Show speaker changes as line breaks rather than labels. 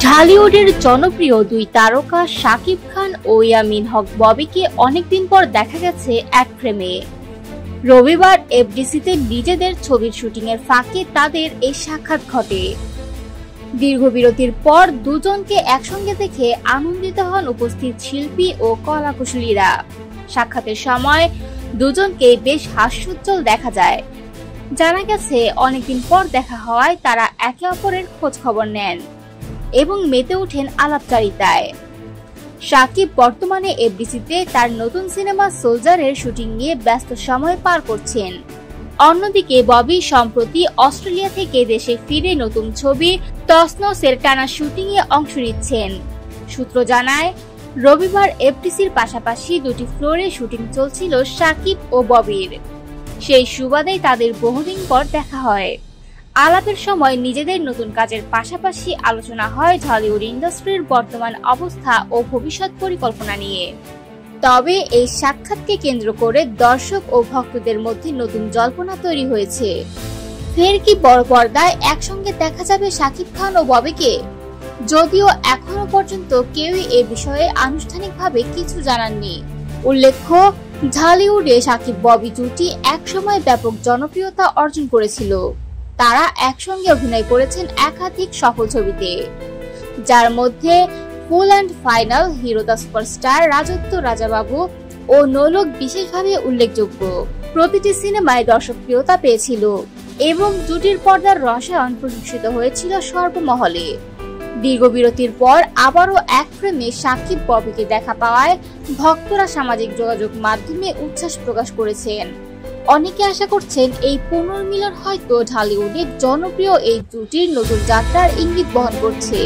ঢালিউডের জনপ্রিয় দুই তারকা শাকিব খান ও ইয়ামিন হক ববিকে অনেকদিন পর দেখা গেছে এক ফ্রেমে। রবিবার এফডিসিতে নিজেদের ছবির শুটিংয়ের ফাঁকে তাদের এই সাক্ষাৎ ঘটে। দীর্ঘ বিরতির পর দুজনকে একসঙ্গে দেখে আনন্দিত হন উপস্থিত শিল্পী ও কলাকুশলীরা। সাক্ষাতের সময় দুজনকে বেশ হাস্যোজ্জ্বল দেখা যায়। জানা গেছে অনেকদিন পর দেখা হওয়ায় তারা একে অপরের খোঁজ খবর নেন এবং মেতে ওঠেন আলাপচারিতায়। শাকিব বর্তমানে এফডিসিতে তার নতুন সিনেমা সোলজারের শুটিং নিয়ে ব্যস্ত সময় পার করছেন। অন্যদিকে ববি সম্প্রতি অস্ট্রেলিয়া থেকে দেশে ফিরে নতুন ছবি তসনসের টানা শুটিং এ অংশ নিচ্ছেন। সূত্র জানায়, রবিবার এফডিসির পাশাপাশি দুটি ফ্লোরে শুটিং চলছিল শাকিব ও ববির। সেই সুবাদেই তাদের বহুদিন পর দেখা হয়। আলাপের সময় নিজেদের নতুন কাজের পাশাপাশি আলোচনা হয় ঢালিউড ইন্ডাস্ট্রির বর্তমান অবস্থা ও ভবিষ্যৎ পরিকল্পনা নিয়ে। তবে এই সাক্ষাৎকে কেন্দ্র করে দর্শক ও ভক্তদের মধ্যে নতুন জল্পনা তৈরি হয়েছে। ফের কি বড় পর্দায় একসঙ্গে দেখা যাবে শাকিব খান ও ববিকে? যদিও এখনো পর্যন্ত কেউই এ বিষয়ে আনুষ্ঠানিকভাবে কিছু জানাননি। উল্লেখ্য, ঢালিউডে শাকিব ববি জুটি একসময় ব্যাপক জনপ্রিয়তা অর্জন করেছিল। তারা একসঙ্গে অভিনয় করেছেন একাধিক সফল ছবিতে, যার মধ্যে full and final, hero the superstar, রাজত্ব, রাজাবাবু ও নোলক বিশেষভাবে উল্লেখযোগ্য। প্রতিটি সিনেমায় দর্শকপ্রিয়তা পেয়েছিল এবং জুটির পর্দার রসায়ন প্রশংসিত হয়েছিল সর্বমহলে। দীর্ঘ বিরতির পর আবারও এক ফ্রেমে শাকিব ববিকে দেখা পাওয়ায় ভক্তরা সামাজিক যোগাযোগ মাধ্যমে উচ্ছ্বাস প্রকাশ করেছেন। অনেকে আশা করছেন এই পুনর্মিলন হয়তো ঢালিউডের জনপ্রিয় এই জুটির নতুন যাত্রার ইঙ্গিত বহন করছে।